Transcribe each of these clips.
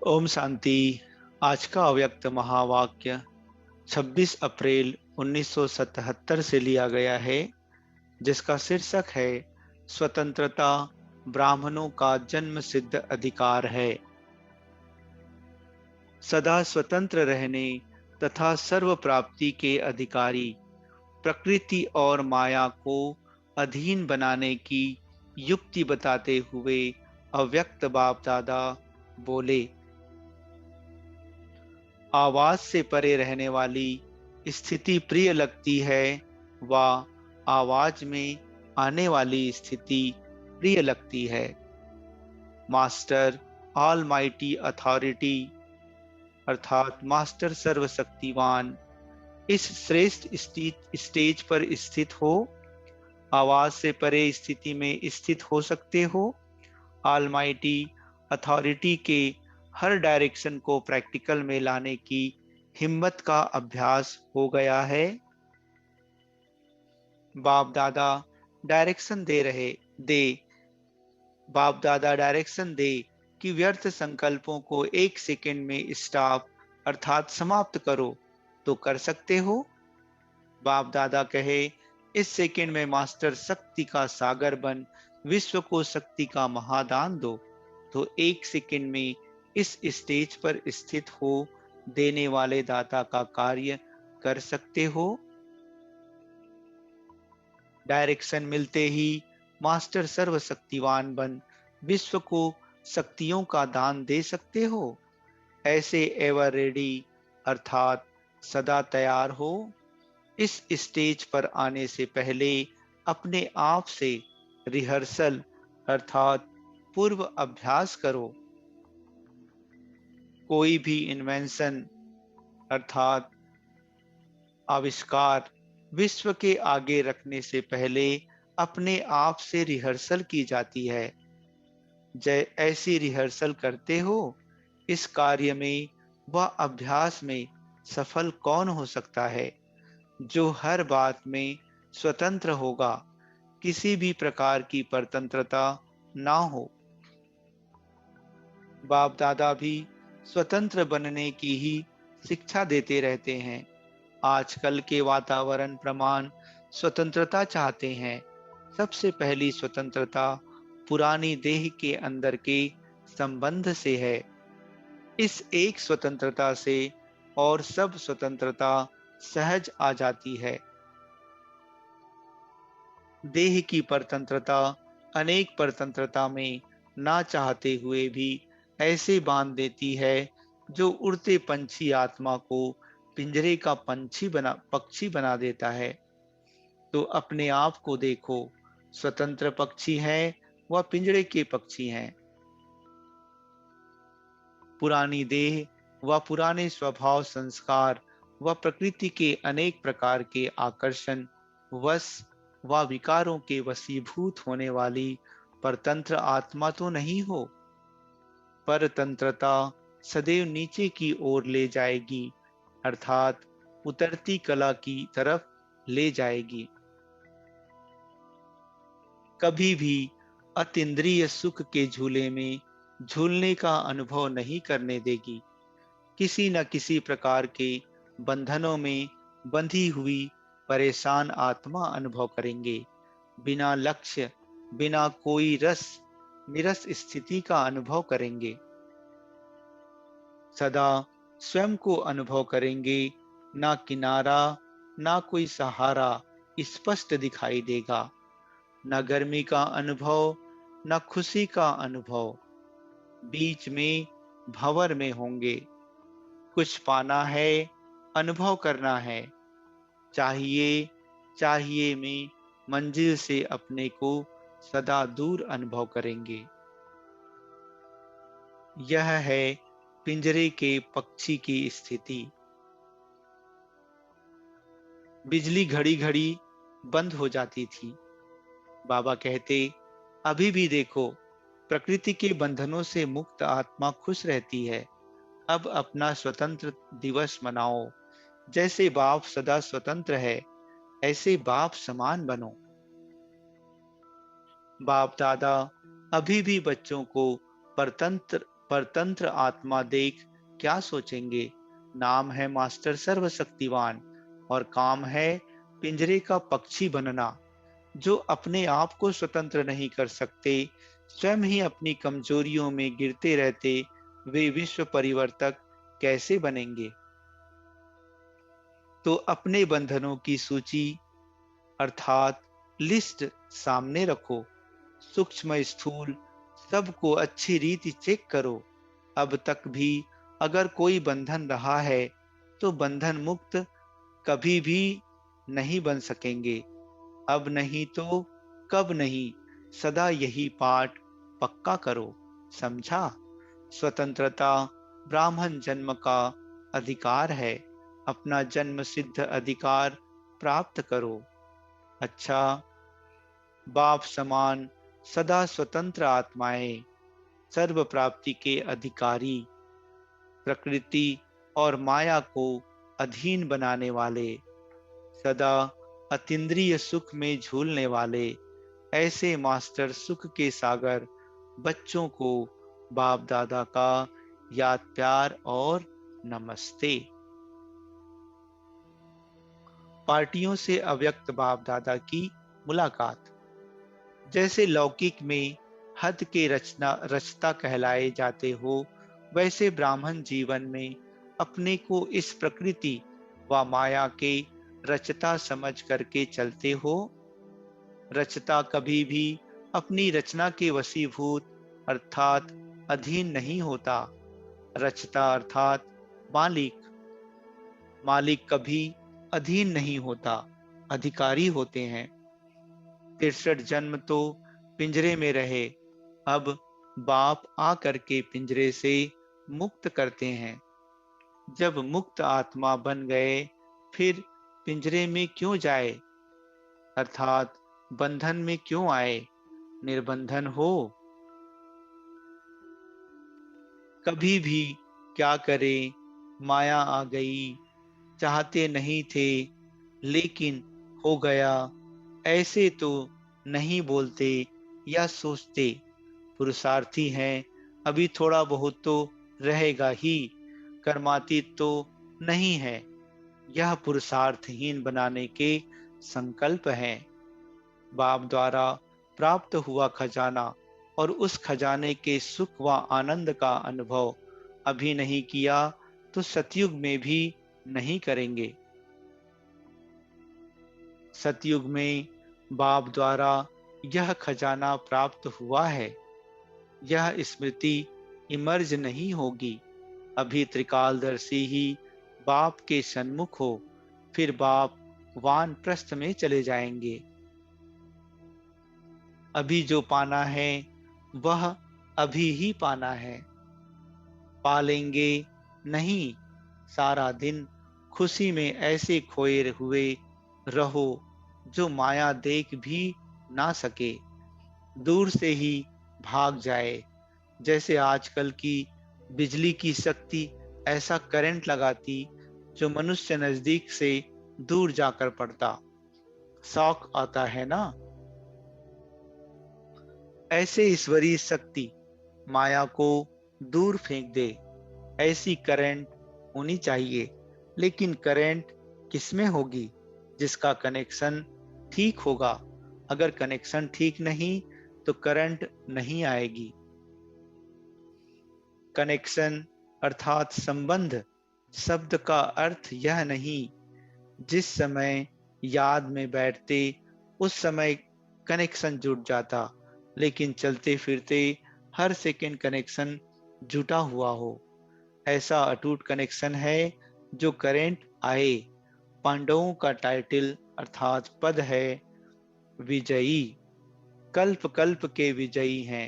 ओम शांति। आज का अव्यक्त महावाक्य 26 अप्रैल 1977 से लिया गया है, जिसका शीर्षक है स्वतंत्रता ब्राह्मणों का जन्म सिद्ध अधिकार है। सदा स्वतंत्र रहने तथा सर्व प्राप्ति के अधिकारी, प्रकृति और माया को अधीन बनाने की युक्ति बताते हुए अव्यक्त बाप दादा बोले, आवाज से परे रहने वाली स्थिति प्रिय लगती है व आवाज में आने वाली स्थिति प्रिय लगती है। मास्टर ऑल माइटी अथॉरिटी अर्थात मास्टर सर्वशक्तिवान इस श्रेष्ठ स्टेज पर स्थित हो, आवाज से परे स्थिति में स्थित हो सकते हो। ऑल माइटी अथॉरिटी के हर डायरेक्शन को प्रैक्टिकल में लाने की हिम्मत का अभ्यास हो गया है। बाप दादा डायरेक्शन दे बाप दादा डायरेक्शन दे कि व्यर्थ संकल्पों को एक सेकंड में स्टॉप अर्थात समाप्त करो तो कर सकते हो। बाप दादा कहे, इस सेकंड में मास्टर शक्ति का सागर बन विश्व को शक्ति का महादान दो, तो एक सेकंड में इस स्टेज पर स्थित हो देने वाले दाता का कार्य कर सकते हो। डायरेक्शन मिलते ही मास्टर सर्वशक्तिवान बन विश्व को शक्तियों का दान दे सकते हो। ऐसे एवर रेडी अर्थात सदा तैयार हो। इस स्टेज पर आने से पहले अपने आप से रिहर्सल अर्थात पूर्व अभ्यास करो। कोई भी इन्वेंशन अर्थात आविष्कार विश्व के आगे रखने से पहले अपने आप से रिहर्सल की जाती है। ऐसी रिहर्सल करते हो, इस कार्य में व अभ्यास में सफल कौन हो सकता है जो हर बात में स्वतंत्र होगा, किसी भी प्रकार की परतंत्रता ना हो। बाप दादा भी स्वतंत्र बनने की ही शिक्षा देते रहते हैं। आजकल के वातावरण प्रमाण स्वतंत्रता चाहते हैं। सबसे पहली स्वतंत्रता पुरानी देह के अंदर के संबंध से है। इस एक स्वतंत्रता से और सब स्वतंत्रता सहज आ जाती है। देह की परतंत्रता अनेक परतंत्रता में ना चाहते हुए भी ऐसे बांध देती है जो उड़ते पंछी आत्मा को पिंजरे का पक्षी बना देता है। तो अपने आप को देखो, स्वतंत्र पक्षी है वह पिंजरे के पक्षी हैं। पुरानी देह व पुराने स्वभाव संस्कार व प्रकृति के अनेक प्रकार के आकर्षण वश व विकारों के वशीभूत होने वाली परतंत्र आत्मा तो नहीं हो। परतंत्रता सदैव नीचे की ओर ले जाएगी अर्थात उतरती कला की तरफ ले जाएगी। कभी भी अतीन्द्रिय सुख के झूले में झूलने का अनुभव नहीं करने देगी। किसी न किसी प्रकार के बंधनों में बंधी हुई परेशान आत्मा अनुभव करेंगे। बिना लक्ष्य बिना कोई रस निरस स्थिति का अनुभव करेंगे। सदा स्वयं को अनुभव करेंगे, ना किनारा ना कोई सहारा स्पष्ट दिखाई देगा। न गर्मी का अनुभव न खुशी का अनुभव, बीच में भंवर में होंगे। कुछ पाना है, अनुभव करना है, चाहिए चाहिए में मंजिल से अपने को सदा दूर अनुभव करेंगे। यह है पिंजरे के पक्षी की स्थिति। बिजली घड़ी घड़ी बंद हो जाती थी। बाबा कहते, अभी भी देखो, प्रकृति के बंधनों से मुक्त आत्मा खुश रहती है। अब अपना स्वतंत्र दिवस मनाओ। जैसे बाप सदा स्वतंत्र है, ऐसे बाप समान बनो। बाप दादा अभी भी बच्चों को परतंत्र परतंत्र आत्मा देख क्या सोचेंगे। नाम है मास्टर सर्वशक्तिवान और काम है पिंजरे का पक्षी बनना। जो अपने आप को स्वतंत्र नहीं कर सकते, स्वयं ही अपनी कमजोरियों में गिरते रहते, वे विश्व परिवर्तक कैसे बनेंगे। तो अपने बंधनों की सूची अर्थात लिस्ट सामने रखो। सूक्ष्म स्थूल सबको अच्छी रीति चेक करो। अब तक भी अगर कोई बंधन रहा है तो बंधन मुक्त कभी भी नहीं बन सकेंगे। अब नहीं तो कब नहीं, सदा यही पाठ पक्का करो। समझा। स्वतंत्रता ब्राह्मण जन्म का अधिकार है। अपना जन्म सिद्ध अधिकार प्राप्त करो। अच्छा, बाप समान सदा स्वतंत्र आत्माएं, सर्व प्राप्ति के अधिकारी, प्रकृति और माया को अधीन बनाने वाले, सदा अतीन्द्रिय सुख में झूलने वाले, ऐसे मास्टर सुख के सागर बच्चों को बाप दादा का याद प्यार और नमस्ते। पार्टियों से अव्यक्त बाप दादा की मुलाकात। जैसे लौकिक में हद के रचता कहलाए जाते हो, वैसे ब्राह्मण जीवन में अपने को इस प्रकृति व माया के रचता समझ करके चलते हो। रचता कभी भी अपनी रचना के वशीभूत अर्थात अधीन नहीं होता। रचता अर्थात मालिक, मालिक कभी अधीन नहीं होता, अधिकारी होते हैं। 63 जन्म तो पिंजरे में रहे, अब बाप आ करके पिंजरे से मुक्त करते हैं। जब मुक्त आत्मा बन गए फिर पिंजरे में क्यों जाए, अर्थात बंधन में क्यों आए। निर्बंधन हो। कभी भी क्या करे, माया आ गई, चाहते नहीं थे लेकिन हो गया, ऐसे तो नहीं बोलते या सोचते। पुरुषार्थी हैं, अभी थोड़ा बहुत तो रहेगा ही, कर्मातीत तो नहीं है। यह पुरुषार्थहीन बनाने के संकल्प हैं। बाप द्वारा प्राप्त हुआ खजाना और उस खजाने के सुख व आनंद का अनुभव अभी नहीं किया तो सतयुग में भी नहीं करेंगे। सतयुग में बाप द्वारा यह खजाना प्राप्त हुआ है। यह स्मृति इमर्ज नहीं होगी। अभी त्रिकालदर्शी ही बाप के सन्मुख हो, फिर बाप वानप्रस्थ में चले जाएंगे। अभी जो पाना है वह अभी ही पाना है। पालेंगे नहीं, सारा दिन खुशी में ऐसे खोए हुए रहो जो माया देख भी ना सके, दूर से ही भाग जाए। जैसे आजकल की बिजली की शक्ति ऐसा करंट लगाती जो मनुष्य नजदीक से दूर जाकर पड़ता, शौक आता है ना। ऐसे ईश्वरीय शक्ति माया को दूर फेंक दे, ऐसी करंट होनी चाहिए। लेकिन करंट किसमें होगी? जिसका कनेक्शन ठीक होगा। अगर कनेक्शन ठीक नहीं तो करंट नहीं आएगी। कनेक्शन अर्थात संबंध शब्द का अर्थ यह नहीं जिस समय याद में बैठते उस समय कनेक्शन जुट जाता, लेकिन चलते फिरते हर सेकंड कनेक्शन जुटा हुआ हो। ऐसा अटूट कनेक्शन है जो करंट आए। पांडवों का टाइटल अर्थात पद है विजयी। कल्प कल्प के विजयी हैं,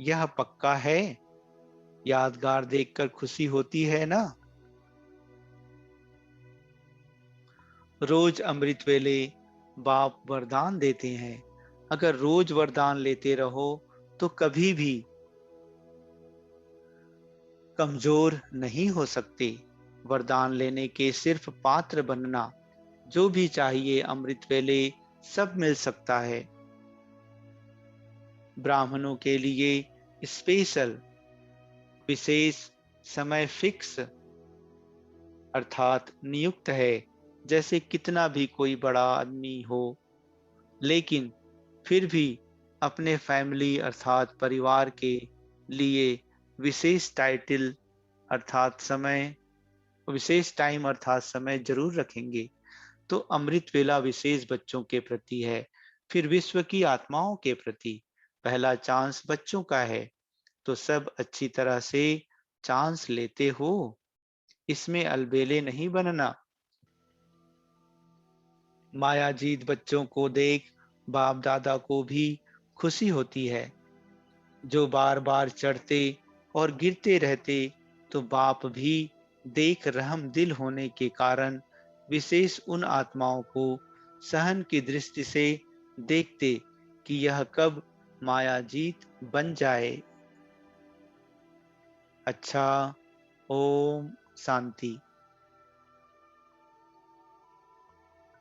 यह पक्का है। यादगार देखकर खुशी होती है ना। रोज अमृत वेले बाप वरदान देते हैं। अगर रोज वरदान लेते रहो तो कभी भी कमजोर नहीं हो सकते। वरदान लेने के सिर्फ पात्र बनना, जो भी चाहिए अमृत वेले सब मिल सकता है। ब्राह्मणों के लिए स्पेशल विशेष समय फिक्स अर्थात नियुक्त है, जैसे कितना भी कोई बड़ा आदमी हो, लेकिन फिर भी अपने फैमिली अर्थात परिवार के लिए विशेष टाइटल अर्थात समय विशेष टाइम अर्थात समय जरूर रखेंगे। तो अमृत वेला विशेष बच्चों के प्रति है। फिर विश्व की आत्माओं के प्रति पहला चांस बच्चों का है, तो सब अच्छी तरह से चांस लेते हो, इसमें अलबेले नहीं बनना। मायाजीत बच्चों को देख बाप दादा को भी खुशी होती है, जो बार बार चढ़ते और गिरते रहते, तो बाप भी देख रहम दिल होने के कारण विशेष उन आत्माओं को सहन की दृष्टि से देखते कि यह कब मायाजीत बन जाए। अच्छा, ओम शांति।